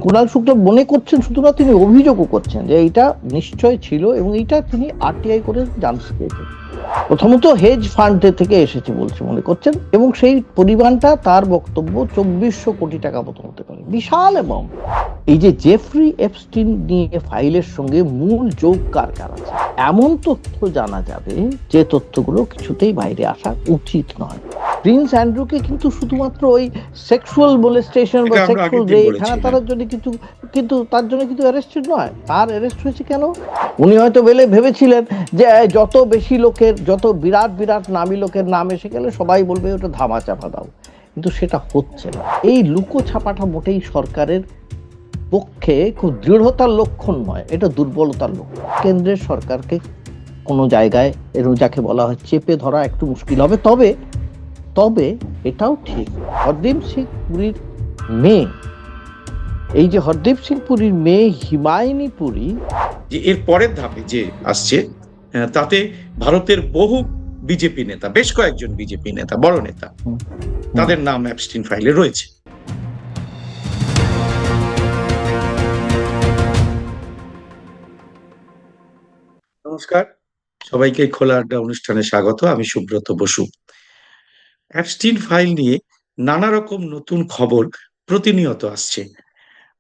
কুণাল শুক্লা মনে করছেন, শুধু না তিনি অভিযোগও করছেন যে এইটা নিশ্চয় ছিল এবং এইটা তিনি আরটিআই করে জানতে পেরেছেন। প্রথমত হেজ ফান্ড থেকে এসেছে বলছে মনে করছেন, এবং সেই পরিমাণটা তার বক্তব্য 2400 কোটি টাকা মতো হতে পারে, বিশাল অ্যামাউন্ট। এই যে জেফ্রি এপস্টিন নিয়ে ফাইলের সঙ্গে মূল যোগ কার কার আছে, এমন তথ্য জানা যাবে যে তথ্যগুলো কিছুতেই বাইরে আসা উচিত নয়। প্রিন্স অ্যান্ড্রুকে কিন্তু শুধুমাত্র ওই সেক্সুয়াল মোলেস্টেশন বা সেক্সুয়াল রেপ হ্যাঁ তার জন্য কিন্তু কিন্তু তার জন্য কিন্তু অ্যারেস্টেড নয়। তার অ্যারেস্ট হয়েছে কেন? উনি হয়তো ভেবেছিলেন যে যত বেশি লোকের, যত বিরাট বিরাট নামী লোকের নাম এসে গেলে সবাই বলবে ওটা ধামা চাপা দাও, কিন্তু সেটা হচ্ছে না। এই লুকো ছাপাটা মোটেই সরকারের পক্ষে খুব দৃঢ়তার লক্ষণ নয়, এটা দুর্বলতার লক্ষণ। কেন্দ্রের সরকারকে কোনো জায়গায় যাকে বলা হয় চেপে ধরা একটু মুশকিল হবে। তবে তবে এটাও ঠিক, হরদীপ সিং পুরীর মেয়ে, এই যে হরদীপ সিং পুরীর মেয়ে হিমায়নী পুরী, যে এর পরের ধাপে যে আসছে তাতে ভারতের বহু বিজেপি নেতা, বেশ কয়েকজন বিজেপি নেতা, বড় নেতা, তাদের নাম অ্যাপস্টিন ফাইলে রয়েছে। নমস্কার, সবাইকে খোলা আড্ডা অনুষ্ঠানে স্বাগত। আমি সুব্রত বসু। অ্যাপস্টিন ফাইল নিয়ে নানা রকম নতুন খবর প্রতিনিয়ত আসছে,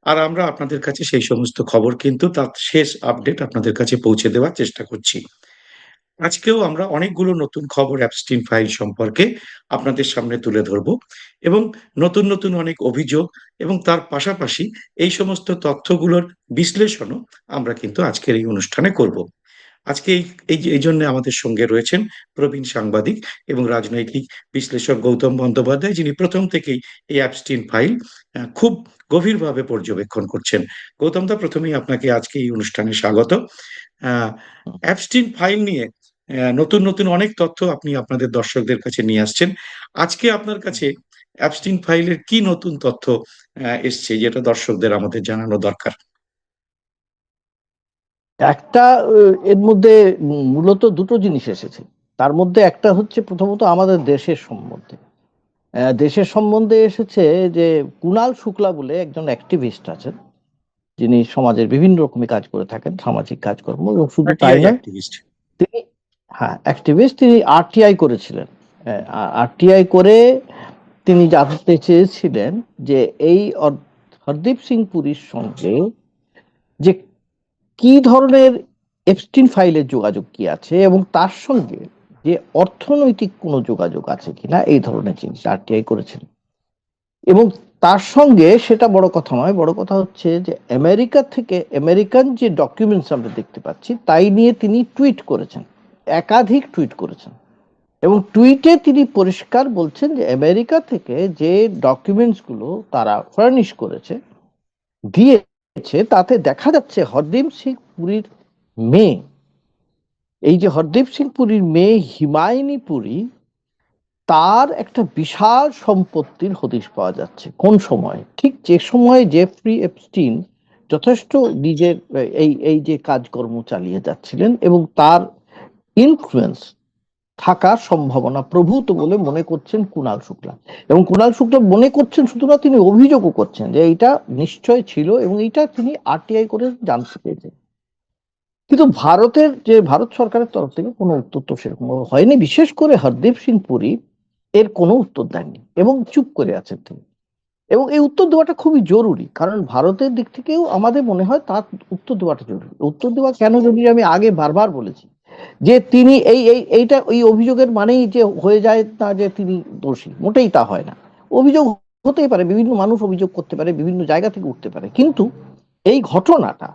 আর আমরা আপনাদের কাছে সেই সমস্ত খবর কিন্তু তার শেষ আপডেট আপনাদের কাছে পৌঁছে দেওয়ার চেষ্টা করছি। আজকেও আমরা অনেকগুলো নতুন খবর অ্যাপস্টিন ফাইল সম্পর্কে আপনাদের সামনে তুলে ধরব, এবং নতুন নতুন অনেক অভিযোগ এবং তার পাশাপাশি এই সমস্ত তথ্যগুলোর বিশ্লেষণও আমরা কিন্তু আজকের এই অনুষ্ঠানে করব। আজকে এই জন্য আমাদের সঙ্গে রয়েছেন প্রবীণ সাংবাদিক এবং রাজনৈতিক বিশ্লেষক গৌতম বন্দ্যোপাধ্যায়, যিনি প্রথম থেকেই এই অ্যাপস্টিন ফাইল খুব গভীরভাবে পর্যবেক্ষণ করছেন। গৌতম দা, প্রথমেই আপনাকে আজকে এই অনুষ্ঠানে স্বাগত। অ্যাপস্টিন ফাইল নিয়ে নতুন নতুন অনেক তথ্য আপনি আপনাদের দর্শকদের কাছে নিয়ে আসছেন। আজকে আপনার কাছে অ্যাপস্টিন ফাইলের কি নতুন তথ্য এসছে যেটা দর্শকদের আমাদের জানানো দরকার? একটা এর মধ্যে মূলত দুটো জিনিস এসেছে। তার মধ্যে একটা হচ্ছে প্রথমত আমাদের দেশের সম্বন্ধে, দেশের সম্বন্ধে এসেছে যে কুণাল শুক্লা বলে একজন অ্যাক্টিভিস্ট আছেন, যিনি সমাজের বিভিন্ন রকমের কাজ করে থাকেন, সামাজিক কাজকর্ম, এবং শুধু তাই নয় তিনি হ্যাঁ অ্যাক্টিভিস্ট, তিনি আরটিআই করেছিলেন। আরটিআই করে তিনি জানতে চেয়েছিলেন যে এই হরদীপ সিং পুরীর সঙ্গে যে কি ধরনের এপস্টিন ফাইলের যোগাযোগ কি আছে, এবং তার সঙ্গে যে অর্থনৈতিক কোনো যোগাযোগ আছে কিনা, এই ধরনের জিনিস আরটিআই করেছেন। এবং তার সঙ্গে সেটা বড় কথা নয়, বড় কথা হচ্ছে যে আমেরিকা থেকে আমেরিকান যে ডকুমেন্টস আমরা দেখতে পাচ্ছি তাই নিয়ে তিনি টুইট করেছেন, একাধিক টুইট করেছেন, এবং টুইটে তিনি পরিষ্কার বলছেন যে আমেরিকা থেকে যে ডকুমেন্টস গুলো তারা ফার্নিশ করেছে, দিয়েছে, তাতে দেখা যাচ্ছে হরদীপ সিং পুরীর মেয়ে, এই যে হরদীপ সিং পুরীর মেয়ে হিমায়নী পুরী, তার একটা বিশাল সম্পত্তির হদিশ পাওয়া যাচ্ছে। কোন সময়? ঠিক যে সময় জেফ্রি এপস্টিন যথেষ্ট নিজের এই এই যে কাজকর্ম চালিয়ে যাচ্ছিলেন, এবং তার ইনফ্লুয়েন্স থাকার সম্ভাবনা প্রভূত বলে মনে করছেন কুণাল শুক্লা। এবং কুণাল শুক্লা মনে করছেন, শুধু না তিনি অভিযোগও করছেন যে এইটা নিশ্চয় ছিল এবং এইটা তিনি আরটিআই করে জানতে পেরেছেন। কিন্তু ভারত সরকারের তরফ থেকে কোনো উত্তর তো সেরকম হয়নি, বিশেষ করে হরদীপ সিং পুরী এর কোনো উত্তর দেননি এবং চুপ করে আছেন তিনি। এবং এই উত্তর দেওয়াটা খুবই জরুরি, কারণ ভারতের দিক থেকেও আমাদের মনে হয় তার উত্তর দেওয়াটা জরুরি। উত্তর দেওয়া কেন জরুরি আমি আগে বারবার বলেছি, যে তিনি এইটা এই অভিযোগের মানেই যে হয়ে যায় না যে তিনি দোষী, মোটেই তা হয় না। অভিযোগ হতেই পারে, বিভিন্ন মানুষ অভিযোগ করতে পারে, বিভিন্ন জায়গা থেকে উঠতে পারে, কিন্তু এই ঘটনাটা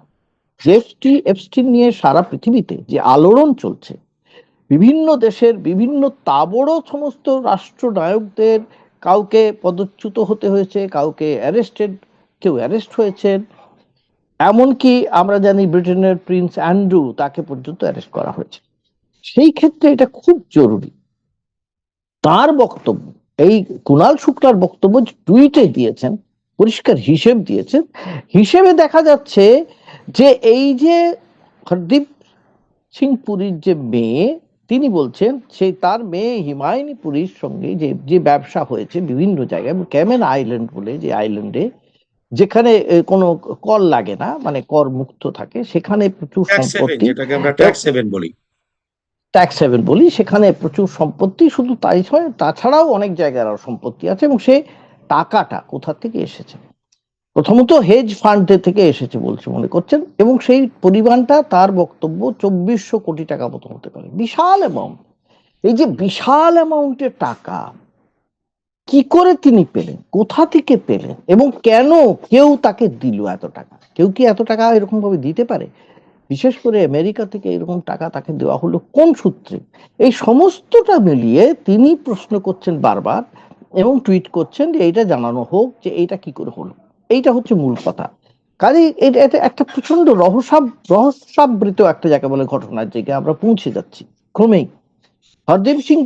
জেফ্রি এপস্টিন নিয়ে সারা পৃথিবীতে যে আলোড়ন চলছে, বিভিন্ন দেশের বিভিন্ন তাবড় সমস্ত রাষ্ট্রনায়কদের কাউকে পদচ্যুত হতে হয়েছে, কাউকে অ্যারেস্টেড, কেউ অ্যারেস্ট হয়েছেন, এমনকি আমরা জানি ব্রিটেনের প্রিন্স অ্যান্ড্রু, তাকে পর্যন্ত অ্যারেস্ট করা হয়েছে। সেই ক্ষেত্রে এটা খুব জরুরি। তার বক্তব্য, এই কুণাল শুক্লার বক্তব্য টুইটে দিয়েছেন, পরিষ্কার হিসেব দিয়েছেন, হিসেবে দেখা যাচ্ছে যে এই যে হরদীপ সিং পুরীর যে মেয়ে, তিনি বলছেন সেই তার মেয়ে হিমায়নী পুরীর সঙ্গে যে যে ব্যবসা হয়েছে বিভিন্ন জায়গায়, ক্যামেন আইল্যান্ড বলে যে আইল্যান্ডে যেখানে কোনো কর লাগে না, মানে কর মুক্ত থাকে, সেখানে প্রচুর ট্যাক্স হেভেন, সম্পত্তি, যেটাকে আমরা ট্যাক্স হেভেন বলি। ট্যাক্স হেভেন বলি, সেখানে প্রচুর সম্পত্তি। শুধু তাই নয়, তাছাড়াও অনেক জায়গায় আরো সম্পত্তি আছে। এবং সেই টাকাটা কোথা থেকে এসেছে? প্রথমত হেজ ফান্ড থেকে এসেছে বলছে মনে করছেন, এবং সেই পরিমাণটা তার বক্তব্য 2400 কোটি টাকা মতো হতে পারে। বিশাল অ্যামাউন্ট। এই যে বিশাল অ্যামাউন্টের টাকা কি করে তিনি পেলেন, কোথা থেকে পেলেন, এবং কেন কেউ তাকে দিল এত টাকা? কেউ কি এত টাকা এরকম ভাবে দিতে পারে? বিশেষ করে আমেরিকা থেকে এরকম টাকা তাকে দেওয়া হলো কোন সূত্রে? এই সমস্তটা মিলিয়ে তিনি প্রশ্ন করছেন বারবার, এবং টুইট করছেন যে এইটা জানানো হোক যে এইটা কি করে হলো। এইটা হচ্ছে মূল কথা। কাজে এটা এটা একটা প্রচন্ড রহস্যাবৃত একটা জায়গা বলে ঘটনার জায়গায় আমরা পৌঁছে যাচ্ছি ক্রমেই। হরদীপ সিং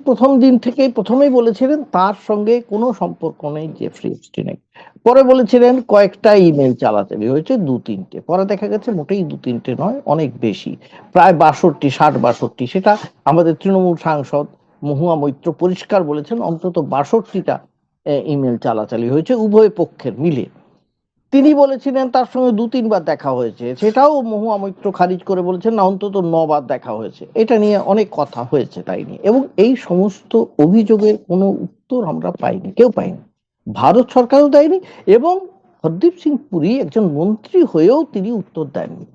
প্রথম দিন থেকেই প্রথমেই বলেছিলেন তার সঙ্গে কোনো সম্পর্ক নেই জেফ্রি এপস্টিনের। পরে বলেছিলেন কয়েকটা ইমেল চালাচালি হয়েছে, 2-3টে। পরে দেখা গেছে মোটেই 2-3টে নয়, অনেক বেশি, প্রায় 62, 60-62। সেটা আমাদের তৃণমূল সাংসদ মহুয়া মৈত্র পরিষ্কার বলেছেন, অন্তত 62টা ইমেল চালাচালি হয়েছে উভয় পক্ষের মিলে। তিনি বলেছিলেন তার সঙ্গে 2-3 বার দেখা হয়েছে, সেটাও মহুয়া মৈত্র খারিজ করে বলেছেন না, অন্তত 9 বার দেখা হয়েছে। এটা নিয়ে অনেক কথা হয়েছে তাই নিয়ে, এবং এই সমস্ত অভিযোগের কোনো উত্তর আমরা পাইনি, কেউ পাইনি, ভারত সরকারও দেয়নি, এবং হরদীপ সিং পুরী একজন মন্ত্রী হয়েও তিনি উত্তর দেননি।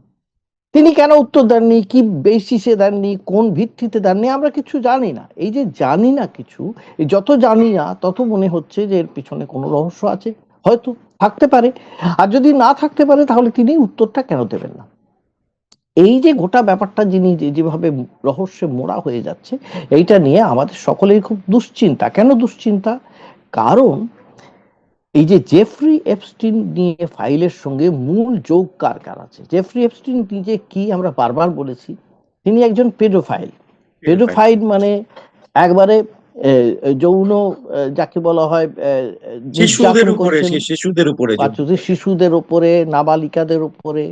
তিনি কেন উত্তর দেননি, কি বেসিসে দেননি, কোন ভিত্তিতে দেননি, আমরা কিছু জানি না। এই যে জানি না কিছু, এই যত জানি না তত মনে হচ্ছে যে এর পিছনে কোনো রহস্য আছে, হয়তো থাকতে পারে। আর যদি না থাকতে পারে তাহলে তিনি উত্তরটা কেন দেবেন না? এই যে গোটা ব্যাপারটা যিনি যেভাবে রহস্যে মোড়া হয়ে যাচ্ছে, এইটা নিয়ে আমাদের সকলেই খুব দুশ্চিন্তা। কেন দুশ্চিন্তা? কারণ এই যে জেফ্রি এপস্টিন নিয়ে ফাইলের সঙ্গে মূল যোগ কার কার আছে? জেফ্রি এপস্টিন নিজে কি আমরা বারবার বলেছি, তিনি একজন পেডোফাইল। পেডোফাইল মানে একবারে যৌন, যাকে বলা হয় শিশুদের নির্যাতন উপরে, করেছেন শিশুদের উপরে বাচ্চাদের, শিশুদের উপরে, নাবালিকাদের উপরে,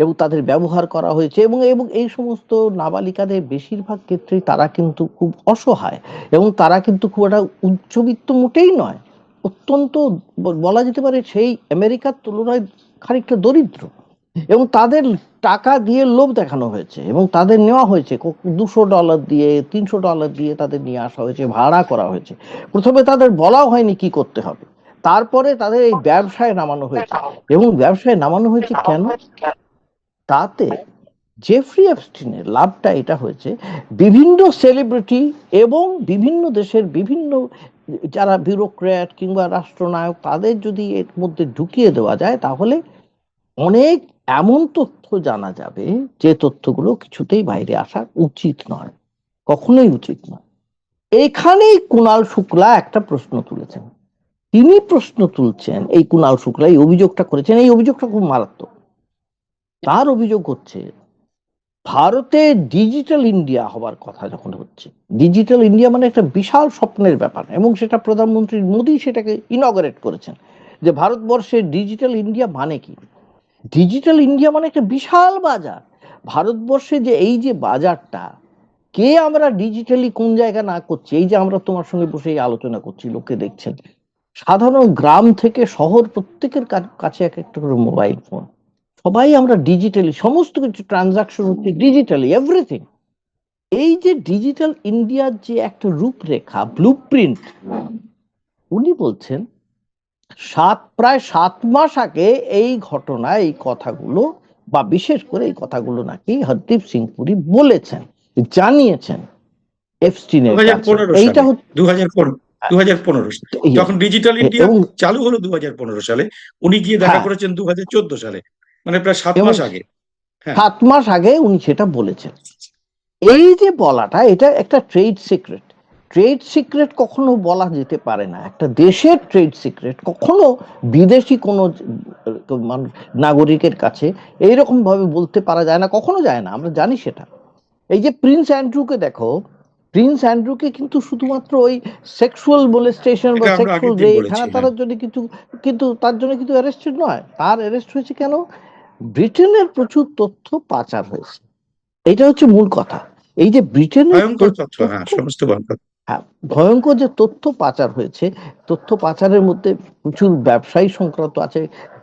এবং তাদের ব্যবহার করা হয়েছে। এবং এবং এই সমস্ত নাবালিকাদের বেশিরভাগ ক্ষেত্রেই তারা কিন্তু খুব অসহায়, এবং তারা কিন্তু খুব একটা উচ্চবিত্ত মোটেই নয়, অত্যন্ত বলা যেতে পারে সেই আমেরিকার তুলনায় খানিকটা দরিদ্র। এবং তাদের টাকা দিয়ে লোভ দেখানো হয়েছে, এবং তাদের নেওয়া হয়েছে $200 দিয়ে, $300 দিয়ে তাদের নিয়ে আসা হয়েছে, ভাড়া করা হয়েছে। প্রথমে তাদের বলাও হয়নি কি করতে হবে, তারপরে তাদের এই ব্যবসায় নামানো হয়েছে। এবং ব্যবসায় নামানো হয়েছে কেন? তাতে জেফ্রি এপস্টিনের লাভটা এটা হয়েছে, বিভিন্ন সেলিব্রিটি এবং বিভিন্ন দেশের বিভিন্ন যারা ব্যুরোক্র্যাট কিংবা রাষ্ট্রনায়ক, তাদের যদি এর মধ্যে ঢুকিয়ে দেওয়া যায় তাহলে অনেক এমন তথ্য জানা যাবে যে তথ্যগুলো কিছুতেই বাইরে আসা উচিত নয়, কখনোই উচিত নয়। এখানেই কুণাল শুক্লা একটা প্রশ্ন তুলেছেন। তিনি প্রশ্ন তুলছেন, এই কুণাল শুক্লা এই অভিযোগটা করেছেন, এই অভিযোগটা খুব মারাত্মক। তার অভিযোগ হচ্ছে ভারতে ডিজিটাল ইন্ডিয়া হবার কথা যখন হচ্ছে, ডিজিটাল ইন্ডিয়া মানে একটা বিশাল স্বপ্নের ব্যাপার, এবং সেটা প্রধানমন্ত্রী মোদী সেটাকে ইনগরেট করেছেন যে ভারতবর্ষের ডিজিটাল ইন্ডিয়া মানে কি। ডিজিটাল ইন্ডিয়া মানে একটা বিশাল বাজার। ভারতবর্ষে যে এই যে বাজারটা, কে আমরা ডিজিটালি কোন জায়গা না করছি, এই যে আমরা তোমার সঙ্গে বসে আলোচনা করছি, লোকে দেখছেন, সাধারণ গ্রাম থেকে শহর প্রত্যেকের কাছে এক একটা করে মোবাইল ফোন, সবাই আমরা ডিজিটালি সমস্ত কিছু ট্রানজাকশন হচ্ছে ডিজিটালি, এভরিথিং। এই যে ডিজিটাল ইন্ডিয়ার যে একটা রূপরেখা, ব্লুপ্রিন্ট, উনি বলছেন প্রায় 7 মাস আগে এই ঘটনা, এই কথাগুলো, বা বিশেষ করে এই কথাগুলো নাকি হরদীপ সিং পুরী বলেছেন, জানিয়েছেন এপস্টিনের কাছে। 2015 এইটা সালে, হচ্ছে 2015 সালে যখন ডিজিটাল ইন্ডিয়া এবং চালু হলো 2015 সালে, উনি গিয়ে দেখা হ্যাঁ, করেছেন 2014 সালে, মানে প্রায় 7 এবং মাস আগে। হ্যাঁ, 7 মাস আগে উনি সেটা বলেছেন। এই যে বলাটা, এটা একটা ট্রেড সিক্রেট। ট্রেড সিক্রেট কখনো বলা যেতে পারে না, একটা দেশের ট্রেড সিক্রেট কখনো বিদেশি কোনো নাগরিকের কাছে এইরকম ভাবে বলতে পারা যায় না, কখনো যায় না, আমরা জানি সেটা। এই যে প্রিন্স অ্যান্ড্রুকে দেখো, প্রিন্স অ্যান্ড্রুকে কিন্তু শুধুমাত্র ওই সেক্সুয়াল মোলেস্টেশন বা এটা আমরা সেক্সুয়াল আগের দিন রেপ, বলেছি। হ্যাঁ, হ্যাঁ, তার জন্য কিন্তু, কিন্তু তার জন্য কিন্তু অ্যারেস্টেড নয়। তার অ্যারেস্ট হয়েছে কেন? ব্রিটেনের প্রচুর তথ্য পাচার হয়েছে, এটা হচ্ছে মূল কথা। এই যে ব্রিটেনের ভয়ঙ্কর তথ্য, হ্যাঁ, তথ্য, সমস্ত ভয়ঙ্কর। হ্যাঁ, ভয়ঙ্কর যে তথ্য পাচার হয়েছে, তথ্য পাচারের মধ্যে প্রচুর ব্যবসায়ী সংক্রান্ত আছে।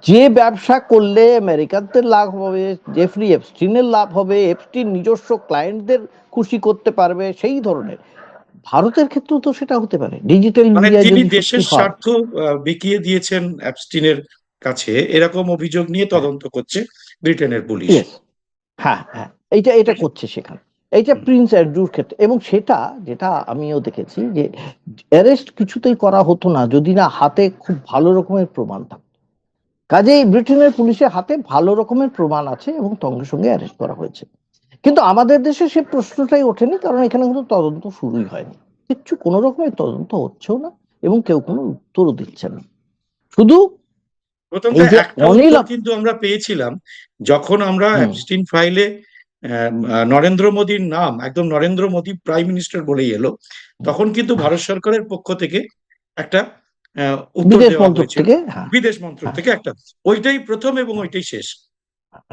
যে ব্যবসা করলে আমেরিকানদের লাভ হবে, জেফরি এপস্টিনের লাভ হবে, এপস্টিন নিজস্ব ক্লায়েন্টদের খুশি করতে পারবে, সেই ধরনের। ভারতের ক্ষেত্রেও তো সেটা হতে পারে, ডিজিটাল মানে ইন্ডিয়া তিনি যদি সত্যি দেশের হয়। স্বার্থ বিকিয়ে দিয়েছেন অ্যাপস্টিনের কাছে, এরকম অভিযোগ নিয়ে তদন্ত করছে ব্রিটেনের পুলিশ। ইয়েস, হ্যাঁ হ্যাঁ, এইটা এটা করছে সেখানে। এইটা প্রিন্স অ্যান্ড্রুর ক্ষেত্রে, এবং সেটা যেটা আমিও দেখেছি যে অ্যারেস্ট কিছুতেই করা হতো না যদি না হাতে খুব ভালো রকমের প্রমাণ থাকতো। কাজেই ব্রিটেনের পুলিশের হাতে ভালো রকমের প্রমাণ আছে এবং সঙ্গে সঙ্গে অ্যারেস্ট করা হয়েছে। কিন্তু আমাদের দেশে সে প্রশ্নটাই ওঠেনি, কারণ এখানে কিন্তু তদন্ত শুরুই হয়নি। কিচ্ছু কোনো রকমের তদন্ত হচ্ছেও না এবং কেউ কোনো উত্তরও দিচ্ছে না। শুধু প্রথমত এই যে একটা অনিল উত্তর কিন্তু আমরা পেয়েছিলাম যখন আমরা হুম, অ্যাপস্টিন ফাইলে নরেন্দ্র মোদীর নাম একদম নরেন্দ্র মোদী প্রাইম মিনিস্টার বলেই এলো, তখন কিন্তু ভারত সরকারের পক্ষ থেকে একটা উত্তর বিদেশ দেওয়া মন্ত্রক হয়েছিল থেকে, হ্যাঁ বিদেশ মন্ত্রক হ্যাঁ থেকে একটা। ওইটাই প্রথম এবং ওইটাই শেষ।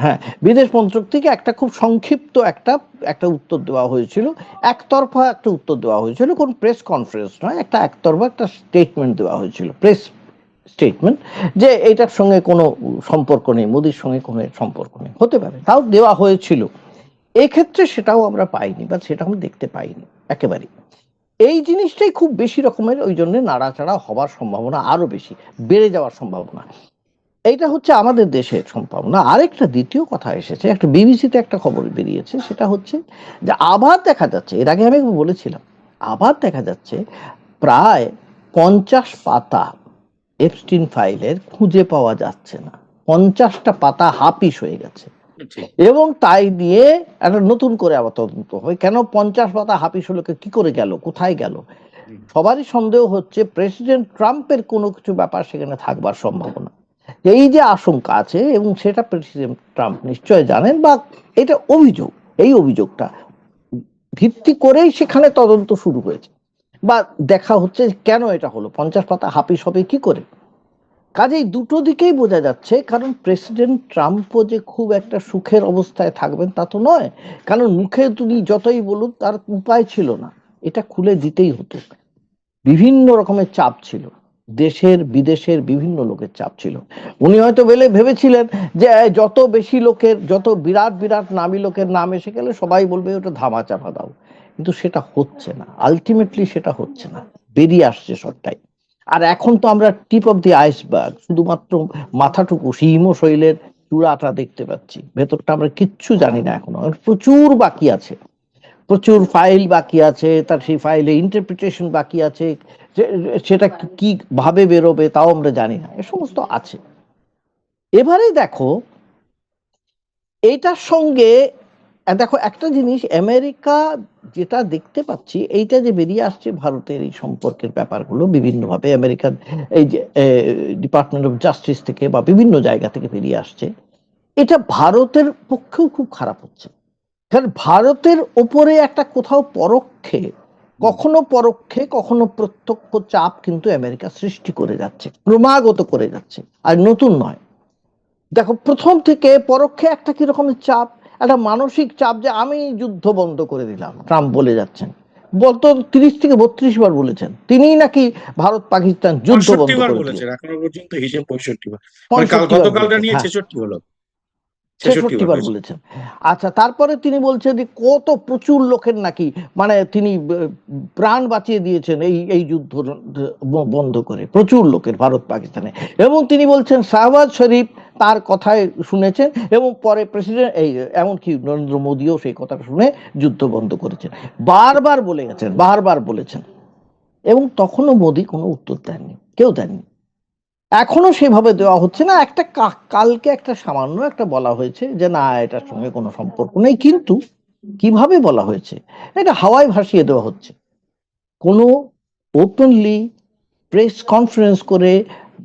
হ্যাঁ, বিদেশ মন্ত্রক থেকে একটা খুব সংক্ষিপ্ত একটা একটা উত্তর দেওয়া হয়েছিল। একতরফা একটা উত্তর দেওয়া হয়েছিল, কোন প্রেস কনফারেন্স নয়, একটা একতরফা একটা স্টেটমেন্ট দেওয়া হয়েছিল, প্রেস স্টেটমেন্ট, যে এইটার সঙ্গে কোনো সম্পর্ক নেই, মোদির সঙ্গে কোনো সম্পর্ক নেই। হতে পারে, তাও দেওয়া হয়েছিল। এক্ষেত্রে সেটাও আমরা পাইনি, বা সেটা আমরা দেখতে পাইনি একেবারে। এই জিনিসটাই খুব বেশি রকমের, ওই জন্য নাড়াচাড়া হওয়ার সম্ভাবনা আরো বেশি, বেড়ে যাওয়ার সম্ভাবনা। এইটা হচ্ছে আমাদের দেশের সম্ভাবনা। আরেকটা দ্বিতীয় কথা এসেছে, একটা বিবিসিতে একটা খবর বেরিয়েছে, সেটা হচ্ছে যে আবার দেখা যাচ্ছে, এর আগে আমি বলেছিলাম, আবার দেখা যাচ্ছে প্রায় 50 পাতা এপস্টিন ফাইলের খুঁজে পাওয়া যাচ্ছে না। 50টা পাতা হাপিস হয়ে গেছে, ঠিক। এবং তাই নিয়ে একটা নতুন করে আবার তদন্ত হয়, কেন 50 পাতা হাপিস হলো, কি করে গেল, কোথায় গেল। হুম। সবারই সন্দেহ হচ্ছে প্রেসিডেন্ট ট্রাম্পের কোনো কিছু ব্যাপার সেখানে থাকবার সম্ভাবনা, এই যে আশঙ্কা আছে, এবং সেটা প্রেসিডেন্ট ট্রাম্প নিশ্চয় জানেন, বা এটা অভিযোগ, এই অভিযোগটা ভিত্তি করেই সেখানে তদন্ত শুরু হয়েছে, বা দেখা হচ্ছে কেন এটা হলো, 50 পাতা হাপিস হবে কি করে। কাজেই দুটো দিকেই বোঝা যাচ্ছে, কারণ প্রেসিডেন্ট ট্রাম্পও যে খুব একটা সুখের অবস্থায় থাকবেন তা তো নয়, কারণ মুখে তুমি যতই বলুন তার উপায় ছিল না, এটা খুলে দিতেই হতো। বিভিন্ন রকমের চাপ ছিল, দেশের বিদেশের বিভিন্ন লোকের চাপ ছিল। উনি হয়তো ভেবেছিলেন যে যত বেশি লোকের, যত বিরাট বিরাট নামী লোকের নাম এসে গেলে সবাই বলবে ওটা ধামা চাপা দাও, কিন্তু সেটা হচ্ছে না, আলটিমেটলি সেটা হচ্ছে না, বেরিয়ে আসছে সবটাই। আর এখন তো আমরা টিপ অফ দি আইসবার্গ, শুধুমাত্র মাথাটুকু, হিমশৈলের চূড়াটা দেখতে পাচ্ছি, ভেতরটা আমরা কিচ্ছু জানি না এখনো, প্রচুর বাকি আছে, প্রচুর ফাইল বাকি আছে, তার সেই ফাইলে ইন্টারপ্রিটেশন বাকি আছে, সেটা কি ভাবে বেরোবে তাও আমরা জানি না, এ সমস্ত আছে। এবারে দেখো এইটার সঙ্গে দেখো একটা জিনিস, আমেরিকা যেটা দেখতে পাচ্ছি, এইটা যে বেরিয়ে আসছে ভারতের এই সম্পর্কের ব্যাপারগুলো বিভিন্নভাবে, আমেরিকান এই যে ডিপার্টমেন্ট অফ জাস্টিস থেকে বা বিভিন্ন জায়গা থেকে বেরিয়ে আসছে, এটা ভারতের পক্ষেও খুব খারাপ হচ্ছে। কারণ ভারতের ওপরে একটা কোথাও পরোক্ষে, কখনো পরোক্ষে কখনো প্রত্যক্ষ চাপ কিন্তু আমেরিকা সৃষ্টি করে যাচ্ছে, ক্রমাগত করে যাচ্ছে, আর নতুন নয়। দেখো প্রথম থেকে পরোক্ষে একটা কি রকমের চাপ, একটা মানসিক চাপ, যে আমি যুদ্ধ বন্ধ করে দিলাম, ট্রাম্প বলে যাচ্ছেন, বলতো 30 থেকে 32 বার বলেছেন তিনি নাকি ভারত পাকিস্তান যুদ্ধ 65 বন্ধ বার করে বলেছেন দিয়েছে। এখনো পর্যন্ত, হিসেব 65 বার। মানে 65 বার গতকালটা বলেছেন, নিয়ে হ্যাঁ, 66 হলো, 66 ছেষট্টি বার বার হয়েছে। বলেছেন। আচ্ছা, তারপরে তিনি বলছেন যে কত প্রচুর লোকের নাকি, মানে তিনি প্রাণ বাঁচিয়ে দিয়েছেন এই এই যুদ্ধ বন্ধ করে, প্রচুর লোকের ভারত পাকিস্তানে। এবং তিনি বলছেন শাহবাজ শরীফ তার কথায় শুনেছেন, এবং পরে প্রেসিডেন্ট এই এমনকি নরেন্দ্র মোদীও সেই কথাটা শুনে যুদ্ধ বন্ধ করেছেন, বারবার বলে গেছেন, বারবার বলেছেন। এবং তখনও মোদী কোনো উত্তর দেননি, কেউ দেননি, এখনো সেভাবে দেওয়া হচ্ছে না। একটা কালকে একটা সামান্য একটা বলা হয়েছে যে না এটার সঙ্গে কোনো সম্পর্ক নেই, কিন্তু কিভাবে বলা হয়েছে, এটা হাওয়ায় ভাসিয়ে দেওয়া হচ্ছে। কোনো ওপেনলি প্রেস কনফারেন্স করে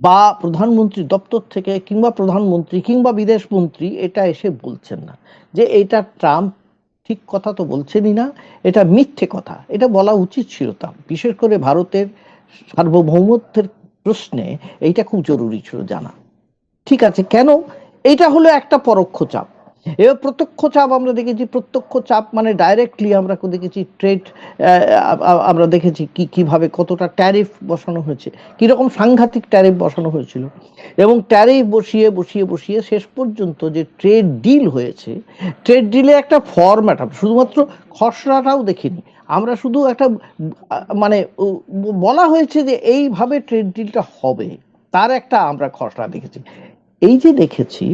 বা প্রধানমন্ত্রী দপ্তর থেকে কিংবা প্রধানমন্ত্রী কিংবা বিদেশ মন্ত্রী এটা এসে বলছেন না যে এটা ট্রাম্প ঠিক কথা তো বলছেনই না, এটা মিথ্যে কথা। এটা বলা উচিত ছিল তার, বিশেষ করে ভারতের সার্বভৌমত্বের প্রশ্নে এইটা খুব জরুরি ছিল জানা। ঠিক আছে, কেন, এইটা হলো একটা পরোক্ষ চাপ। এবার প্রত্যক্ষ চাপ আমরা দেখেছি, প্রত্যক্ষ চাপ মানে ডাইরেক্টলি আমরা দেখেছি ট্রেড, আমরা দেখেছি কিভাবে কতটা ট্যারিফ বসানো হয়েছে, কিরকম সাংঘাতিক ট্যারিফ বসানো হয়েছিল, এবং ট্যারিফ বসিয়ে বসিয়ে বসিয়ে শেষ পর্যন্ত যে ট্রেড ডিল হয়েছে, ট্রেড ডিলে একটা ফরম্যাট, শুধুমাত্র খসড়াটাও দেখিনি আমরা, শুধু একটা মানে বলা হয়েছে যে এইভাবে ট্রেড ডিলটা হবে, তার একটা আমরা খসড়া দেখেছি। এই যে দেখেছি,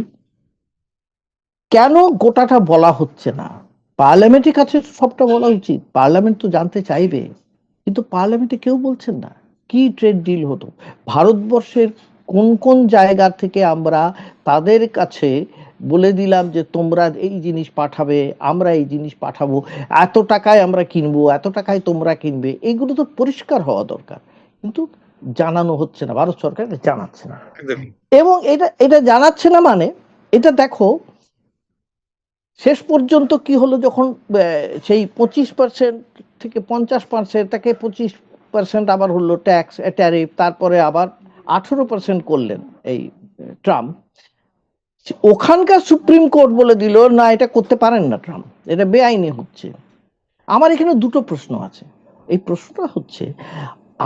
কেন গোটাটা বলা হচ্ছে না? পার্লামেন্টের কাছে সবটা বলা উচিত, পার্লামেন্ট তো জানতে চাইবে, কিন্তু পার্লামেন্টে কেউ বলছেন না কি ট্রেড ডিল হতো, ভারতবর্ষের কোন কোন জায়গা থেকে আমরা তাদের কাছে বলে দিলাম যে তোমরা এই জিনিস পাঠাবে, আমরা এই জিনিস পাঠাবো, এত টাকায় আমরা কিনবো, এত টাকায় তোমরা কিনবে, এইগুলো তো পরিষ্কার হওয়া দরকার, কিন্তু জানানো হচ্ছে না, ভারত সরকার এটা জানাচ্ছে না। এবং এটা এটা জানাচ্ছে না মানে, এটা দেখো শেষ পর্যন্ত কি হলো, যখন সেই 25% থেকে 50%, তাকে 25% আবার হলো ট্যাক্স ট্যারিফ, তারপরে আবার 18% করলেন এই ট্রাম্প। ওখানকার সুপ্রিম কোর্ট বলে দিল না, এটা করতে পারেন না ট্রাম্প, এটা বেআইনি হচ্ছে। আমার এখানে দুটো প্রশ্ন আছে। এই প্রশ্নটা হচ্ছে,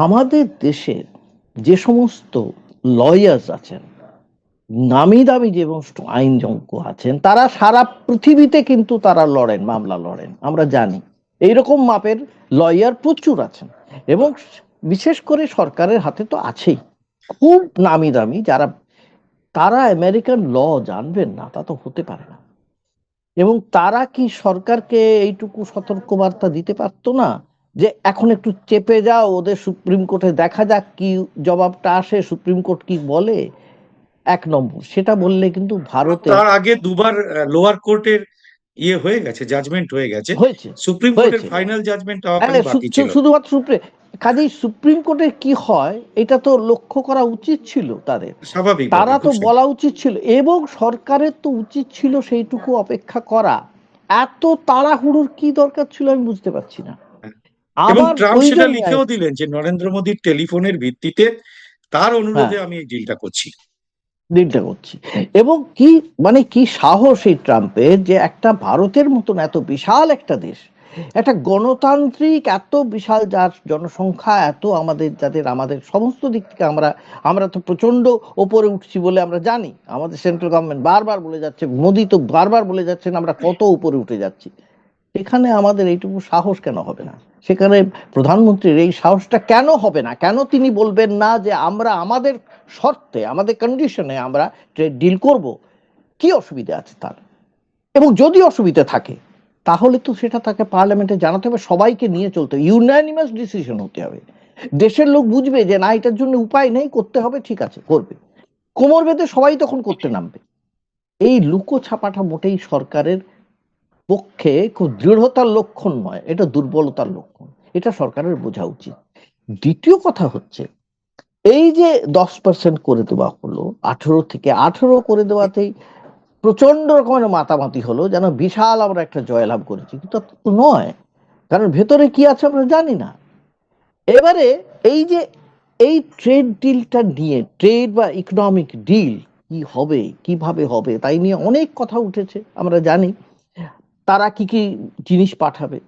আমাদের দেশের যে সমস্ত লয়ার্স আছেন, নামি দামি যে সমস্ত আইনজ্ঞ আছেন, তারা সারা পৃথিবীতে কিন্তু তারা লড়েন, মামলা লড়েন, আমরা জানি এইরকম মাপের লয়ার প্রচুর আছেন, এবং বিশেষ করে সরকারের হাতে তো আছেই খুব নামি দামি যারা, তারা আমেরিকান ল জানবেন না তা তো হতে পারে না। এবং তারা কি সরকারকে এইটুকু সতর্কবার্তা দিতে পারতো না যে এখন একটু চেপে যাও, ওদের সুপ্রিম কোর্টে দেখা যাক কি জবাবটা আসে, সুপ্রিম কোর্ট কি বলে। এক নম্বর, সেটা বললে কিন্তু ভারতে তার আগে দুবার লোয়ার কোর্টের হয়ে গেছে, জাজমেন্ট হয়ে গেছে, হয়েছে সুপ্রিম কোর্টের হয়েছে ফাইনাল জাজমেন্ট হওয়া খালি বাকি ছিল। শুধুমাত্র কাজেই সুপ্রিম কোর্টের কি হয় এটা তো লক্ষ্য করা উচিত ছিল তাদের, স্বাভাবিক, তারা তো বলা উচিত ছিল, এবং সরকারের তো উচিত ছিল সেইটুকু অপেক্ষা করা। এত তাড়াহুড়োর কি দরকার ছিল আমি বুঝতে পারছি না। এবং আবার ট্রাম্প সেটা প্রয়োজন লিখেও দিলেন যে নরেন্দ্র মোদীর টেলিফোনের ভিত্তিতে তার হ্যাঁ অনুরোধে আমি এই ডিলটা করছি। ডিলটা করছি। এবং কি মানে কি সাহস এই ট্রাম্পের, যে একটা ভারতের মতন এত বিশাল একটা দেশ, একটা গণতান্ত্রিক এত বিশাল, যার জনসংখ্যা এত, আমাদের যাদের আমাদের সমস্ত দিক থেকে আমরা আমরা তো প্রচন্ড ওপরে উঠছি বলে আমরা জানি, আমাদের সেন্ট্রাল গভর্নমেন্ট বারবার বলে যাচ্ছে, মোদী তো বারবার বলে যাচ্ছেন আমরা কত উপরে উঠে যাচ্ছি, এখানে আমাদের এইটুকু সাহস কেন হবে না? সেখানে প্রধানমন্ত্রীর এই সাহসটা কেন হবে না? কেন তিনি বলবেন না যে আমরা আমাদের শর্তে, আমাদের কন্ডিশনে আমরা ট্রেড ডিল করব? কি অসুবিধা আছে তার? এবং যদি অসুবিধা থাকে তাহলে তো সেটা তাকে পার্লামেন্টে জানাতে হবে, সবাইকে নিয়ে চলতে হবে, ইউনানিমাস ডিসিশন হতে হবে, দেশের লোক বুঝবে যে না এটার জন্য উপায় নেই, করতে হবে, ঠিক আছে করবে, কোমর বেঁধে সবাই তখন করতে নামবে। এই লুকো ছাপাটা মোটেই সরকারের পক্ষে খুব দৃঢ়তার লক্ষণ নয়, এটা দুর্বলতার লক্ষণ, এটা সরকারের বোঝা উচিত। দ্বিতীয় কথা হচ্ছে, এই যে 10% করে দেওয়া হলো, 18 থেকে 18 করে দেওয়াতেই প্রচন্ড রকমের মাতামাতি হলো, যেন বিশাল আমরা একটা জয়লাভ করেছি, কিন্তু তা তো নয়, কারণ ভেতরে কি আছে আমরা জানি না। এবারে এই যে এই ট্রেড ডিলটা নিয়ে, ট্রেড বা ইকোনমিক ডিল কি হবে, কিভাবে হবে, তাই নিয়ে অনেক কথা উঠেছে, আমরা জানি তারা কি কি জিনিস পাঠাবে,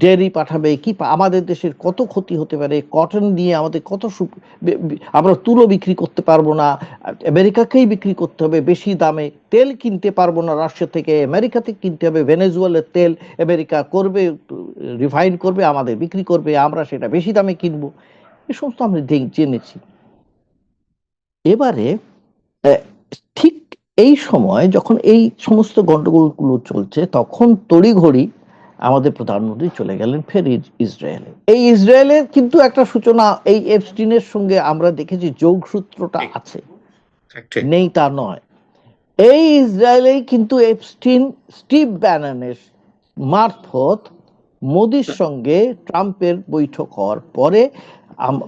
ডেয়ারি পাঠাবে, কি আমাদের দেশের কত ক্ষতি হতে পারে, কটন দিয়ে আমাদের কত আমরা তুলো বিক্রি করতে পারবো না, আমেরিকাকেই বিক্রি করতে হবে বেশি দামে, তেল কিনতে পারবো না রাশিয়া থেকে, আমেরিকাতে কিনতে হবে, ভেনেজুয়েলার তেল আমেরিকা করবে, রিফাইন করবে, আমাদের বিক্রি করবে, আমরা সেটা বেশি দামে কিনবো, এ সমস্ত আমরা জেনেছি। এবারে ঠিক এই সময় যখন এই সমস্ত গন্ডগোলগুলো চলছে, তখন তড়িঘড়ি আমাদের প্রধানমন্ত্রী চলে গেলেন ফের ইসরায়েলে। এই ইসরায়েলের কিন্তু একটা সূচনা, এই এপস্টিনের সঙ্গে আমরা দেখেছি যোগসূত্রটা আছে, নেই তা নয়। এই ইসরায়েলেই কিন্তু এপস্টিন স্টিভ ব্যাননের মারফত মোদির সঙ্গে ট্রাম্পের বৈঠক হওয়ার পরে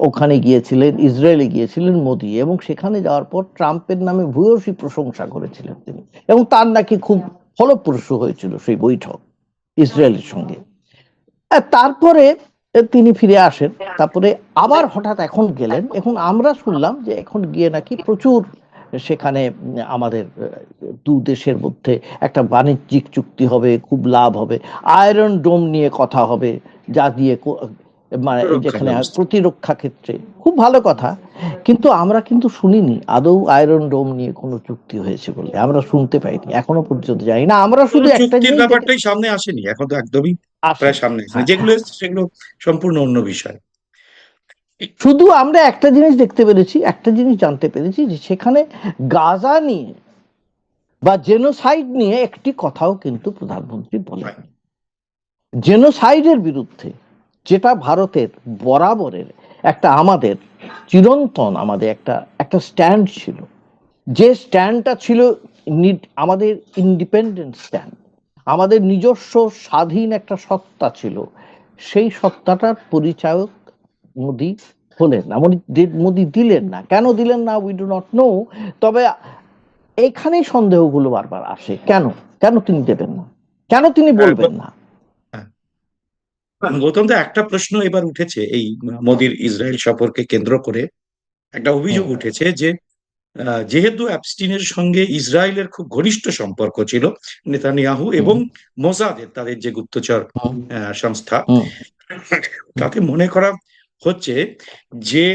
ওখানে গিয়েছিলেন, ইসরায়েলে গিয়েছিলেন মোদি, এবং সেখানে যাওয়ার পর ট্রাম্পের নামে ভূয়সী প্রশংসা করেছিলেন তিনি, এবং তার নাকি খুব ফলপ্রসূ হয়েছিল সেই বৈঠক ইসরায়েলের সঙ্গে। তারপরে তিনি ফিরে আসেন, তারপরে আবার হঠাৎ এখন গেলেন, এখন আমরা শুনলাম যে এখন গিয়ে নাকি প্রচুর সেখানে আমাদের দু দেশের মধ্যে একটা বাণিজ্যিক চুক্তি হবে, খুব লাভ হবে, আয়রন ডোম নিয়ে কথা হবে, যা দিয়ে মানে প্রতিরক্ষা যেখানে ব্যবস্থা। প্রতিরক্ষা ক্ষেত্রে খুব ভালো কথা। কিন্তু আমরা কিন্তু শুনিনি আদৌ আয়রন ডোম নিয়ে কোনো চুক্তি হয়েছে বলে, আমরা শুনতে পাইনি, এখনো পর্যন্ত যাই না। আমরা কোনো শুধু একটা চুক্তির জিনিস দেখে ব্যাপারটাই সামনে আসেনি, এখন তো একদমই প্রায় আসেনি। সামনে আসেনি, হ্যাঁ, যেগুলো এসছে সেগুলো সম্পূর্ণ অন্য বিষয়। শুধু আমরা একটা জিনিস দেখতে পেরেছি, একটা জিনিস জানতে পেরেছি, যে সেখানে গাজা নিয়ে বা জেনোসাইড নিয়ে একটি কথাও কিন্তু প্রধানমন্ত্রী বলেন। জেনোসাইডের বিরুদ্ধে, যেটা ভারতের বরাবরের একটা, আমাদের চিরন্তন আমাদের একটা একটা স্ট্যান্ড ছিল, যে স্ট্যান্ডটা ছিল আমাদের ইন্ডিপেন্ডেন্ট স্ট্যান্ড, আমাদের নিজস্ব স্বাধীন একটা সত্তা ছিল, সেই সত্তাটার পরিচায়ক মোদি হলেন না, মোদি দিলেন না। কেন দিলেন না উই ডু নট নো। তবে এখানেই সন্দেহগুলো বারবার আসে, কেন কেন তিনি দেবেন না, কেন তিনি বলবেন না। গৌতম দা, একটা প্রশ্ন এবার উঠেছে এই মোদির ইসরায়েল সফরকে কেন্দ্র করে। একটা অভিযোগ হুম, উঠেছে যে যেহেতু অ্যাপস্টিনের সঙ্গে ইসরায়েলের খুব ঘনিষ্ঠ সম্পর্ক ছিল, নেতানিয়াহু এবং হুম, মোসাদের, তাদের যে গুপ্তচর হুম, সংস্থা, হুম, হুম, তাতে মনে করা হচ্ছে যে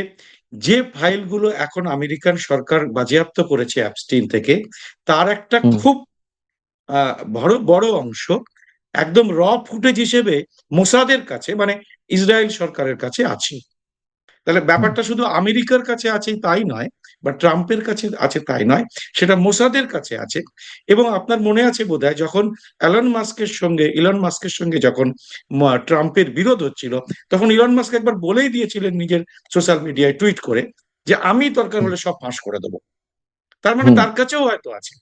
যে ফাইলগুলো এখন আমেরিকান সরকার বাজেয়াপ্ত করেছে অ্যাপস্টিন থেকে, তার একটা হুম, খুব বড় বড় অংশ একদম র ফুটেজ হিসেবে মোসাদের কাছে, মানে ইসরায়েল সরকারের কাছে আছে। তাহলে হুম, ব্যাপারটা শুধু আমেরিকার কাছে আছে তাই নয়, বা ট্রাম্পের কাছে আছে তাই নয়, সেটা মোসাদের কাছে আছে। এবং আপনার মনে আছে বোধহয়, যখন ইলন মাস্কের সঙ্গে যখন ট্রাম্পের বিরোধ হচ্ছিল, তখন ইলন মাস্ক একবার বলেই দিয়েছিলেন নিজের সোশ্যাল মিডিয়ায় টুইট করে যে আমি দরকার হলে সব ফাঁস করে দেবো। তার মানে হুম। তার কাছেও হয়তো আছে।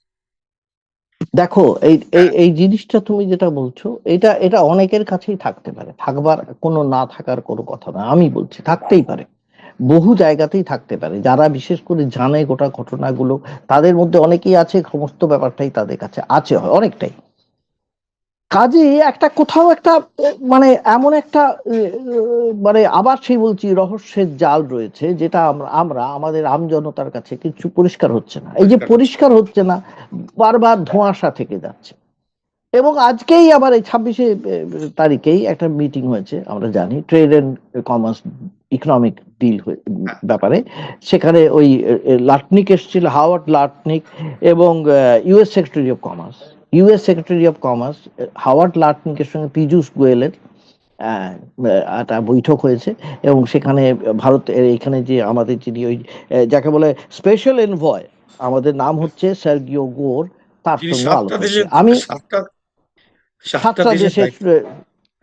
দেখো, এই এই হ্যাঁ, এই জিনিসটা তুমি যেটা বলছো, এটা এটা অনেকের কাছেই থাকতে পারে, থাকবার কোনো, না থাকার কোনো কথা না, আমি বলছি থাকতেই পারে, বহু জায়গাতেই থাকতে পারে। যারা বিশেষ করে জানে গোটা ঘটনাগুলো, তাদের মধ্যে অনেকেই আছে, সমস্ত ব্যাপারটাই তাদের কাছে আছে, হয় অনেকটাই। কাজে একটা কোথাও একটা মানে এমন একটা মানে আবার সেই বলছি, রহস্যের জাল রয়েছে, যেটা আমরা আমরা আমাদের আমজনতার কাছে কিছু পরিষ্কার হচ্ছে না। এই যে পরিষ্কার হচ্ছে। পরিষ্কার হচ্ছে না, বারবার ধোঁয়াশা থেকে যাচ্ছে। এবং আজকেই আবার এই 26শে তারিখেই একটা মিটিং হয়েছে, আমরা জানি, trade and commerce economic deal হ্যাঁ, ব্যাপারে। সেখানে ওই লাটনিক এসেছিল, হাওয়ার্ড লাটনিক, এবং US secretary of commerce Howard লাটনিকের সঙ্গে পীযূষ গোয়েলের একটা বৈঠক হয়েছে। এবং সেখানে ভারতের এখানে যে আমাদের যিনি ওই যাকে বলে স্পেশাল এনভয়, আমাদের নাম হচ্ছে সার্গিও গোর, তার যিনি সঙ্গে সাতটা আলাপ হয়েছে। দেশের আমি সাতটা সাতটা সাতটা দেশের দেশের দায়িত্ব।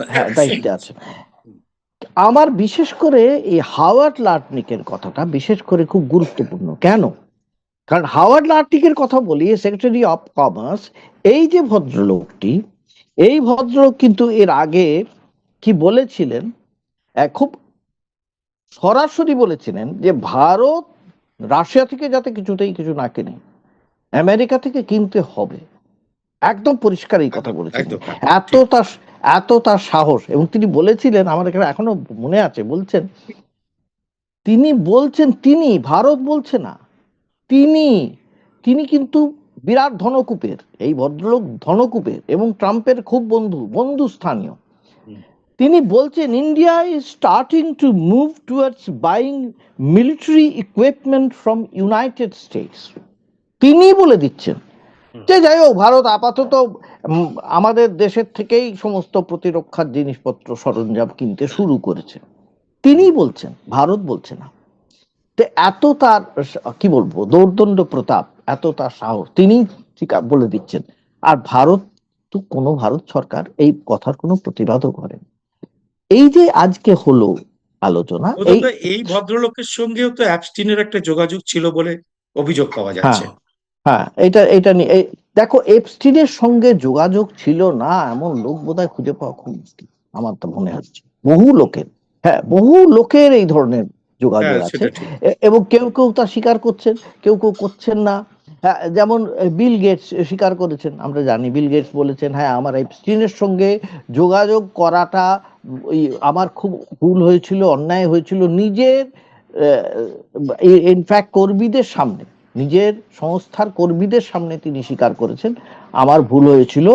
হ্যাঁ, দায়িত্বে আছে। আমার বিশেষ করে এই হাওয়ার্ড লাটনিকের কথাটা বিশেষ করে খুব গুরুত্বপূর্ণ। কেন? কারণ হাওয়ার্ড লাটনিকের কথা বলি, সেক্রেটারি অফ কমার্স, এই যে ভদ্রলোকটি, এই ভদ্রলোক কিন্তু এর আগে কি বলেছিলেন, খুব সরাসরি বলেছিলেন যে ভারত রাশিয়া থেকে যাতে কিছুতেই কিছু না কেনে, আমেরিকা থেকে কিনতে হবে। একদম পরিষ্কার এই কথা একদম বলেছিলেন। একদম, হ্যাঁ, এত ঠিক। তার এত তার সাহস। এবং তিনি বলেছিলেন, আমার এখানে এখনো মনে আছে, বলছেন, তিনি বলছেন, তিনি, ভারত বলছে না, তিনি তিনি কিন্তু বিরাট ধনকুবের, এই ভদ্রলোক ধনকুবের এবং ট্রাম্পের খুব বন্ধু স্থানীয়। হুম, তিনি বলছেন India is starting to move towards buying military equipment from United states. তিনি বলে দিচ্ছেন হুম, যে যাই হোক, ভারত আপাতত আমাদের দেশের থেকেই সমস্ত প্রতিরক্ষার জিনিসপত্র সরঞ্জাম কিনতে শুরু করেছে। তিনি হুম। বলছেন, ভারত বলছে না। তো এত তার কি বলবো, দৌর্দণ্ড প্রতাপ, এত তার সাহস, তিনি ঠিক বলে দিচ্ছেন। আর ভারত, তো কোনো ভারত সরকার এই কথার কোনো প্রতিবাদও করেন। এই যে আজকে হলো আলোচনা, গৌতম এই, দা, এই ভদ্রলোকের সঙ্গেও তো অ্যাপস্টিনের একটা যোগাযোগ ছিল বলে অভিযোগ পাওয়া হ্যাঁ, যাচ্ছে। হ্যাঁ, এটা নিয়ে দেখো, এপস্টিনের সঙ্গে যোগাযোগ ছিল না এমন লোক বোধহয় খুঁজে পাওয়া খুব মুশকিল, আমার তো মনে হচ্ছে। বহু লোকের, হ্যাঁ, বহু লোকের এই ধরনের যোগাযোগ হ্যাঁ, আছে। সেটা ঠিক। এবং কেউ কেউ তা স্বীকার করছেন, কেউ কেউ করছেন না। হ্যাঁ, যেমন বিল গেটস স্বীকার করেছেন, আমরা জানি বিল গেটস বলেছেন, হ্যাঁ, আমার এপস্টিনের সঙ্গে যোগাযোগ করাটা ওই আমার খুব ভুল হয়েছিল, অন্যায় হয়েছিল, নিজের ইনফ্যাক্ট কর্মীদের সামনে নিজের সংস্থার কর্মীদের সামনে তিনি স্বীকার করেছেন আমার ভুল হয়েছিল।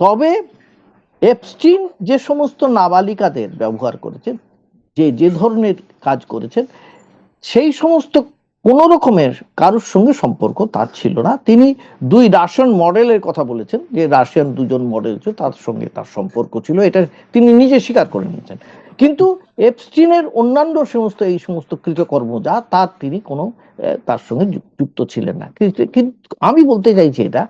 তবে এপস্টিন যে সমস্ত নাবালিকাদের ব্যবহার করেছেন, যে যে ধরনের কাজ করেছেন, সেই সমস্ত কোন রকমের কারোর সঙ্গে সম্পর্ক তার ছিল না। তিনি দুই রাশিয়ান মডেলের কথা বলেছেন, যে রাশিয়ান দুজন মডেল ছিল, তার সঙ্গে তার সম্পর্ক ছিল, এটা তিনি নিজে স্বীকার করে নিয়েছেন। কিন্তু এপস্টিনের অন্যান্য সমস্ত এই সমস্ত কৃতকর্ম যা, তার তিনি কোনো তার সঙ্গে যুক্ত ছিলেন না। কিন্তু আমি বলতে চাইছি এটা,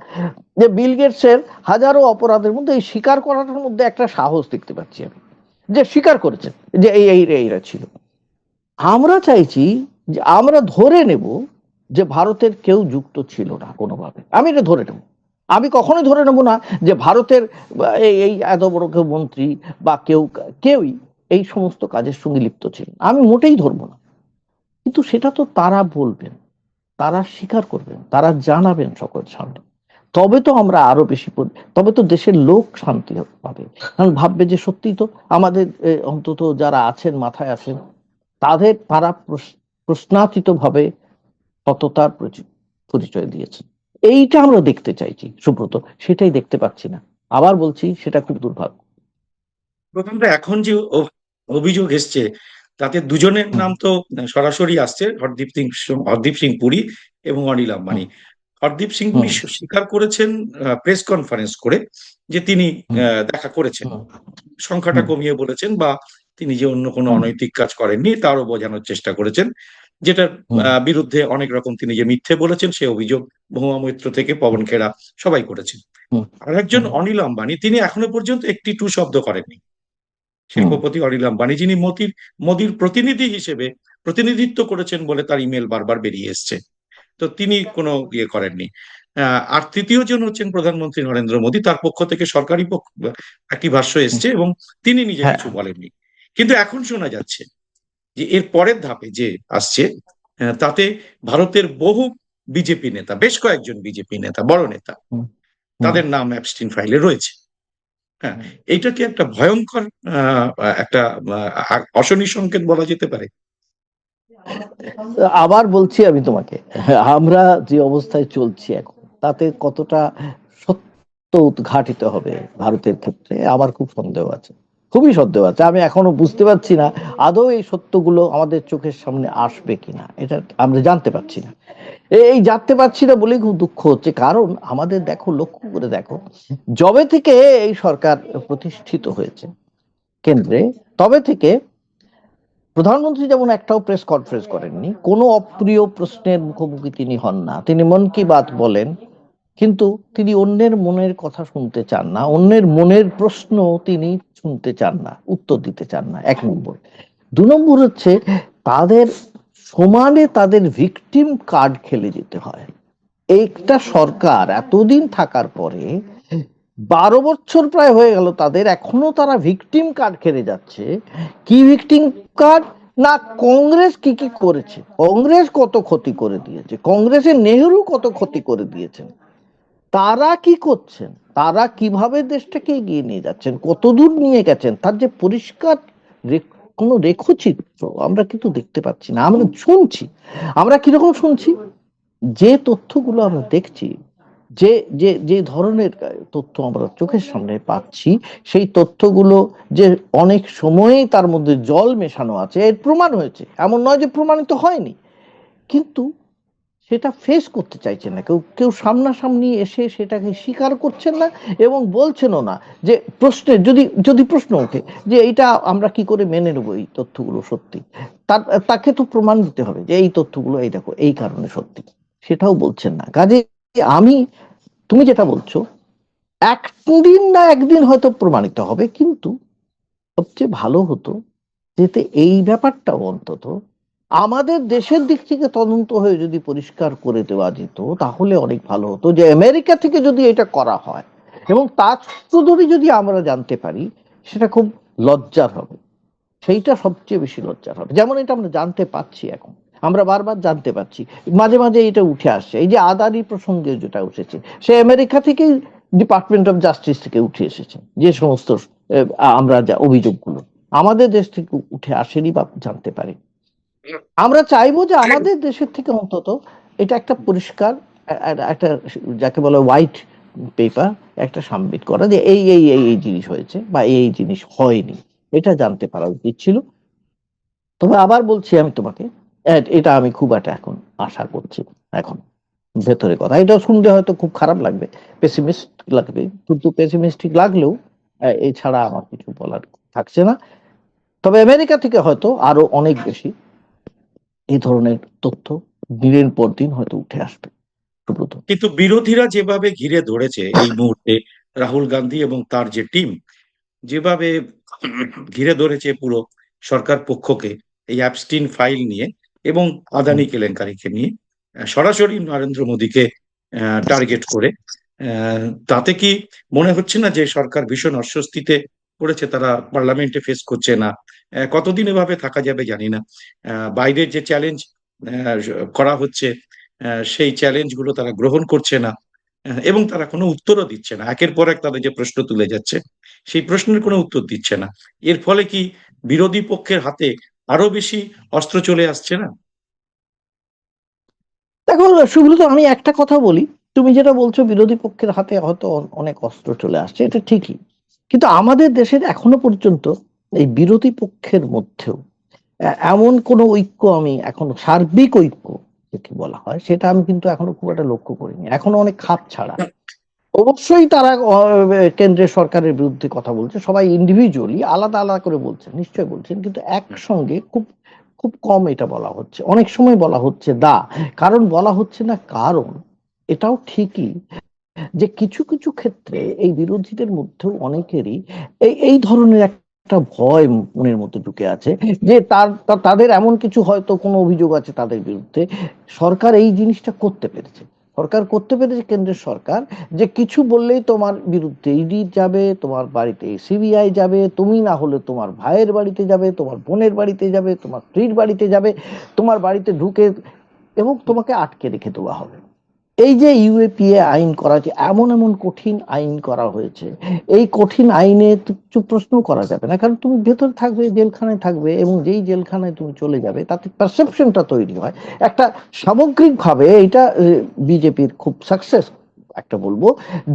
যে বিল গেটসের হাজারো অপরাধের মধ্যে এই স্বীকার করাটার মধ্যে একটা সাহস দেখতে পাচ্ছি আমি, যে স্বীকার করেছেন যে এইরা ছিল। আমরা চাইছি যে আমরা ধরে নেব যে ভারতের কেউ যুক্ত ছিল না কোনোভাবে, আমি এটা ধরে নেব। আমি কখনোই ধরে নেব না যে ভারতের এই এত বড় কেউ মন্ত্রী বা কেউই এই সমস্ত কাজের সঙ্গে লিপ্ত ছিল, আমি মোটেই ধরবো না। কিন্তু সেটা তো তারা বলবেন, তারা স্বীকার করবেন, তারা জানাবেন সকলের সামনে। তবে তো আমরা আরো বেশি তবে তো দেশের লোক শান্তি পাবে, কারণ ভাববে যে সত্যি তো আমাদের অন্তত যারা আছেন, মাথায় আছেন, তারা প্রশ্নাতীত ভাবে সততার পরিচয় দিয়েছেন। এইটা আমরা দেখতে চাইছি সুব্রত, সেটাই দেখতে পাচ্ছি না। আবার বলছি, সেটা খুব দুর্ভাগ্য। প্রথমত এখন যে অভিযোগ এসছে তাতে দুজনের নাম তো সরাসরি আসছে, হরদীপ সিং পুরী এবং অনিল আম্বানি। হরদীপ সিং পুরী স্বীকার করেছেন প্রেস কনফারেন্স করে যে তিনি দেখা করেছেন, সংখ্যাটা কমিয়ে বলেছেন, বা তিনি যে অন্য কোনো অনৈতিক কাজ করেননি তারও বোঝানোর চেষ্টা করেছেন, যেটার বিরুদ্ধে অনেক রকম তিনি যে মিথ্যে বলেছেন সে অভিযোগ বহুমা মৈত্র থেকে পবন খেরা সবাই করেছেন। আর একজন অনিল আম্বানি, তিনি এখনো পর্যন্ত একটি টু শব্দ করেননি। শিল্পপতি অনিল আম্বানি, যিনি মোদির প্রতিনিধি হিসেবে প্রতিনিধিত্ব করেছেন বলে তার ইমেল বারবার বেরিয়ে এসছে, তো তিনি কোনো ইয়ে করেননি। আর তৃতীয় জন হচ্ছেন প্রধানমন্ত্রী নরেন্দ্র মোদী, তার পক্ষ থেকে সরকারি একটি ভাষ্য এসছে এবং তিনি নিজে কিছু বলেননি। কিন্তু এখন শোনা যাচ্ছে যে এর পরের ধাপে যে আসছে তাতে ভারতের বহু বিজেপি নেতা, বেশ কয়েকজন বিজেপি নেতা, বড় নেতা, তাদের নাম অ্যাপস্টিন ফাইলে রয়েছে। হ্যাঁ, এইটা কি একটা ভয়ঙ্কর একটা অশনি সংকেত বলা যেতে পারে? আবার বলছি আমি তোমাকে, আমরা যে অবস্থায় চলছি এখন, তাতে কতটা সত্য উদ্ঘাটিত হবে ভারতের ক্ষেত্রে আমার খুব সন্দেহ আছে, খুবই সন্দেহ আছে। আমি এখনো বুঝতে পারছি না আদৌ এই সত্যগুলো আমাদের চোখের সামনে আসবে কিনা, এটা আমরা জানতে পারছি না। এই জানতে পারছি না বলেই খুব দুঃখ হচ্ছে, কারণ আমাদের দেখো, লক্ষ্য করে দেখো, যবে থেকে এই সরকার প্রতিষ্ঠিত হয়েছে কেন্দ্রে, তবে থেকে প্রধানমন্ত্রী যেমন একটাও প্রেস কনফারেন্স করেননি, কোনো অপ্রিয় প্রশ্নের মুখোমুখি তিনি হন না। তিনি মন কি বাত বলেন, কিন্তু তিনি অন্যের মনের কথা শুনতে চান না, অন্যের মনের প্রশ্ন তিনি শুনতে চান না, উত্তর দিতে চান না, 1 নম্বর। 2 নম্বর হচ্ছে, তাদের সমানে তাদের ভিকটিম কার্ড খেলে যেতে হয়। একটা সরকার এতদিন থাকার পরে, 12 বছর প্রায় হয়ে গেল তাদের, এখনো তারা ভিকটিম কার্ড খেলে যাচ্ছে। কি ভিকটিম কার্ড? না, কংগ্রেস কি কি করেছে, কংগ্রেস কত ক্ষতি করে দিয়েছে, কংগ্রেসের নেহেরু কত ক্ষতি করে দিয়েছেন, তারা কি করছেন, তারা কিভাবে দেশটাকে এগিয়ে নিয়ে যাচ্ছেন, কতদূর নিয়ে গেছেন, তার যে পরিষ্কার কোনো রেখচিত্র আমরা কিন্তু দেখতে পাচ্ছি না। আমরা শুনছি, আমরা কিরকম শুনছি, যে তথ্যগুলো আমরা দেখছি, যে যে যে ধরনের তথ্য আমরা চোখের সামনে পাচ্ছি, সেই তথ্যগুলো যে অনেক সময়ই তার মধ্যে জল মেশানো আছে, এর প্রমাণ হয়েছে। এমন নয় যে প্রমাণিত হয়নি, কিন্তু সেটা ফেস করতে চাইছেন না কেউ, কেউ সামনাসামনি এসে সেটাকে স্বীকার করছেন না এবং বলছেনও না। যে প্রশ্নের যদি প্রশ্ন ওঠে যে এইটা আমরা কি করে মেনে নেবো, এই তথ্যগুলো সত্যি, তাকে তো প্রমাণ দিতে হবে যে এই তথ্যগুলো, এই দেখো এই কারণে সত্যি, সেটাও বলছেন না। কাজে আমি, তুমি যেটা বলছো, একদিন না একদিন হয়তো প্রমাণিত হবে, কিন্তু সবচেয়ে ভালো হতো যেতে এই ব্যাপারটাও অন্তত আমাদের দেশের দিক থেকে তদন্ত হয়ে যদি পরিষ্কার করে দেওয়া যেত, তাহলে অনেক ভালো হতো। যে আমেরিকা থেকে যদি এটা করা হয় এবং তার সূত্র ধরে যদি আমরা জানতে পারি, সেটা খুব লজ্জার হবে, সেইটা সবচেয়ে বেশি লজ্জার হবে। যেমন এটা আমরা জানতে পাচ্ছি এখন, আমরা বারবার জানতে পাচ্ছি, মাঝে মাঝে এটা উঠে আসছে, এই যে আদানি প্রসঙ্গে যেটা উঠেছে, সে আমেরিকা থেকে, ডিপার্টমেন্ট অফ জাস্টিস থেকে উঠে এসেছে। যে সমস্ত আমরা যা অভিযোগগুলো আমাদের দেশ থেকে উঠে আসেনি বা জানতে পারি, আমরা চাইবো যে আমাদের দেশের থেকে অন্তত এটা একটা পরিষ্কার একটা যাকে বলে হোয়াইট পেপার একটা সাবমিট করা যে এই জিনিস হয়েছে বা এই জিনিস হয়নি, এটা জানতে পারা উচিত ছিল। তবে আবার বলছি আমি তোমাকে, এটা আমি খুব একটা এখন আশা করছি না। এখন ভেতরে কথা, এটা শুনতে হয়তো খুব খারাপ লাগবে, পেসিমিস্ট লাগবে, কিন্তু পেসিমিস্টিক লাগলেও এছাড়া আমার কিছু বলার থাকছে না। তবে আমেরিকা থেকে হয়তো আরো অনেক বেশি এই ধরনের তথ্য দিনের পর দিন হয়তো উঠে আসবে, সুব্রত। কিন্তু বিরোধীরা যেভাবে ঘিরে ধরেছে এই মুহূর্তে রাহুল গান্ধী এবং তার যে টিম, যেভাবে ঘিরে ধরেছে পুরো সরকার পক্ষকে এই অ্যাপস্টিন ফাইল নিয়ে এবং হুম। আদানি কেলেঙ্কারিকে নিয়ে, সরাসরি নরেন্দ্র মোদীকে টার্গেট করে, আহ, তাতে কি মনে হচ্ছে না যে সরকার ভীষণ অস্বস্তিতে পড়েছে? তারা পার্লামেন্টে ফেস করছে না। কতদিন এভাবে থাকা যাবে জানি না। বাইরের যে চ্যালেঞ্জ করা হচ্ছে, সেই চ্যালেঞ্জ গুলো তারা গ্রহণ করছে না। এবং তারা কোনো উত্তরও দিচ্ছে না, একের পর এক তাদের যে প্রশ্ন তুলে যাচ্ছে সেই প্রশ্নের কোনো উত্তর দিচ্ছে না। এর ফলে কি বিরোধী পক্ষের হাতে আরো বেশি অস্ত্র চলে আসছে না? দেখো সুব্রত, আমি একটা কথা বলি, তুমি যেটা বলছো বিরোধী পক্ষের হাতে হয়তো অনেক অস্ত্র চলে আসছে, এটা ঠিকই। কিন্তু আমাদের দেশের এখনো পর্যন্ত এই বিরোধী পক্ষের মধ্যেও এমন কোন ঐক্য, আমি এখনো সার্বিক ঐক্য কি বলা হয় সেটা আমি কিন্তু এখনো খুব একটা লক্ষ্য করিনি, এখনো অনেক খাপ ছাড়া। অবশ্যই তারা কেন্দ্রের সরকারের বিরুদ্ধে কথা বলছে, সবাই ইন্ডিভিজুয়ালি আলাদা আলাদা করে বলছেন, নিশ্চয় বলছেন, কিন্তু একসঙ্গে খুব খুব কম এটা বলা হচ্ছে। অনেক সময় বলা হচ্ছে দা, কারণ বলা হচ্ছে না, কারণ এটাও ঠিকই যে কিছু কিছু ক্ষেত্রে এই বিরোধীদের মধ্যেও অনেকেরই এই ধরনের একটা ভয় মনের মধ্যে ঢুকে আছে যে তাদের এমন কিছু হয়তো কোনো অভিযোগ আছে তাদের বিরুদ্ধে, সরকার এই জিনিসটা করতে পেরেছে, সরকার করতে পেরেছে, কেন্দ্রের সরকার, যে কিছু বললেই তোমার বিরুদ্ধে ইডি যাবে, তোমার বাড়িতে সিবিআই যাবে, তুমি না হলে তোমার ভাইয়ের বাড়িতে যাবে, তোমার বোনের বাড়িতে যাবে, তোমার স্ত্রীর বাড়িতে যাবে, তোমার বাড়িতে ঢুকে এবং তোমাকে আটকে রেখে দেওয়া হবে। এই যে ইউএপিএ আইন করা হয়েছে, এমন এমন কঠিন আইন করা হয়েছে, এই কঠিন আইনে কিছু প্রশ্ন করা যাবে না, কারণ তুমি ভেতর থাকবে, জেলখানায় থাকবে, এবং যেই জেলখানায় তুমি চলে যাবে তাতে পারসেপশনটা তৈরি হয় একটা। সামগ্রিকভাবে এটা বিজেপির খুব সাকসেস একটা বলবো,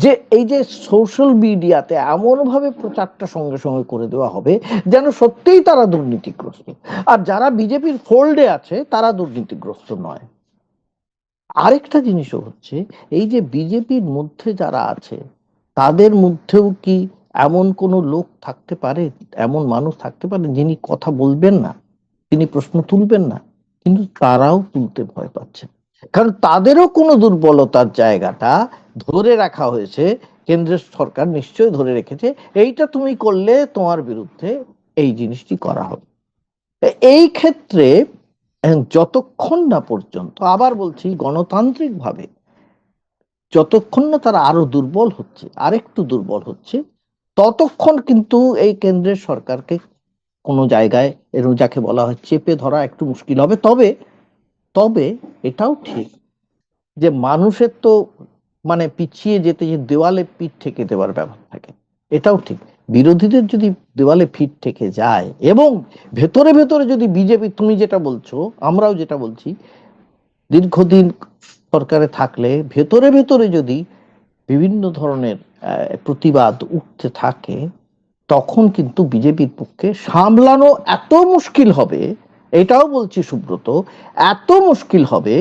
যে এই যে সোশ্যাল মিডিয়াতে এমন ভাবে প্রচারটা সঙ্গে সঙ্গে করে দেওয়া হবে যেন সত্যিই তারা দুর্নীতিগ্রস্ত, আর যারা বিজেপির ফোল্ডে আছে তারা দুর্নীতিগ্রস্ত নয়। আরেকটা জিনিসও হচ্ছে, এই যে বিজেপির মধ্যে যারা আছে তাদের মধ্যেও কি এমন কোন লোক থাকতে পারে, এমন মানুষ থাকতে পারে যিনি কথা বলবেন না, তিনি প্রশ্ন তুলবেন না, কিন্তু তারাও তুলতে ভয় পাচ্ছেন, কারণ তাদেরও কোনো দুর্বলতার জায়গাটা ধরে রাখা হয়েছে, কেন্দ্রের সরকার নিশ্চয়ই ধরে রেখেছে, এইটা তুমি করলে তোমার বিরুদ্ধে এই জিনিসটি করা হবে। এই ক্ষেত্রে যতক্ষণ না পর্যন্ত, আবার বলছি গণতান্ত্রিক ভাবে, যতক্ষণ না তারা আরো দুর্বল হচ্ছে, আরেকটু দুর্বল হচ্ছে, ততক্ষণ কিন্তু এই কেন্দ্রের সরকারকে কোনো জায়গায় এর যাকে বলা হয় চেপে ধরা একটু মুশকিল হবে। তবে তবে এটাও ঠিক যে মানুষের তো মানে পিছিয়ে যেতে যে দেওয়ালে পিঠ থেকে দেওয়ার ব্যাপার থাকে, এটাও ঠিক। বিরোধীদের যদি দেওয়ালে পিঠ থেকে যায় এবং ভেতরে ভেতরে যদি বিজেপি, তুমি যেটা বলছো, আমরাও যেটা বলছি, দীর্ঘদিন সরকারে থাকলে ভেতরে ভেতরে যদি বিভিন্ন ধরনের প্রতিবাদ উঠতে থাকে, তখন কিন্তু বিজেপির পক্ষে সামলানো এত মুশকিল হবে, এটাও বলছি সুব্রত, এত মুশকিল হবে,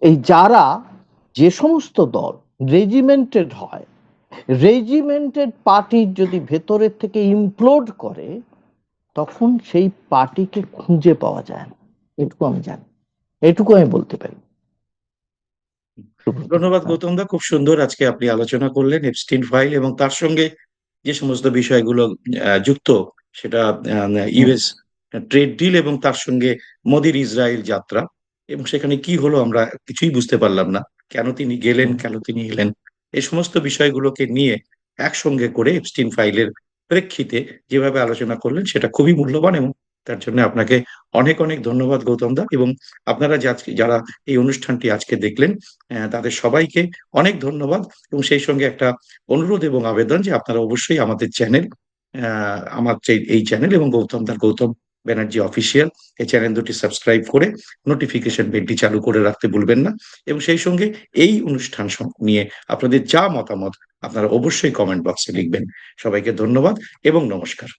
এই যারা যে সমস্ত দল রেজিমেন্টেড হয়, রেজিমেন্টেড পার্টি যদি ভেতরের থেকে ইমপ্লোড করে, তখন সেই পার্টিকে খুঁজে পাওয়া যায় না। এটুকু আমি জানি, এটুকু আমি বলতে পারি, সুব্রত। ধন্যবাদ হ্যাঁ। গৌতম দা, খুব সুন্দর আজকে আপনি আলোচনা করলেন এপস্টিন ফাইল এবং তার সঙ্গে যে সমস্ত বিষয়গুলো যুক্ত, সেটা হুম। ইউএস ট্রেড ডিল এবং তার সঙ্গে মোদির ইসরায়েল যাত্রা, এবং সেখানে কি হলো আমরা কিছুই বুঝতে পারলাম না। কেন তিনি গেলেন, হুম। কেন তিনি এলেন, এই সমস্ত বিষয়গুলোকে নিয়ে একসঙ্গে করে এপস্টিন ফাইলের প্রেক্ষিতে যেভাবে আলোচনা করলেন সেটা খুবই মূল্যবান, এবং তার জন্য আপনাকে অনেক অনেক ধন্যবাদ গৌতম দা। এবং আপনারা যারা এই অনুষ্ঠানটি আজকে দেখলেন, তাদের সবাইকে অনেক ধন্যবাদ। এবং সেই সঙ্গে একটা অনুরোধ এবং আবেদন যে আপনারা অবশ্যই আমাদের চ্যানেল, আমার এই চ্যানেল এবং গৌতম দার গৌতম ব্যানার্জি অফিসিয়াল এই চ্যানেল দুটি সাবস্ক্রাইব করে নোটিফিকেশন বেলটি চালু করে রাখতে ভুলবেন না, এবং সেই সঙ্গে এই অনুষ্ঠান নিয়ে আপনাদের যা মতামত আপনারা অবশ্যই কমেন্ট বক্সে লিখবেন। সবাইকে ধন্যবাদ এবং নমস্কার।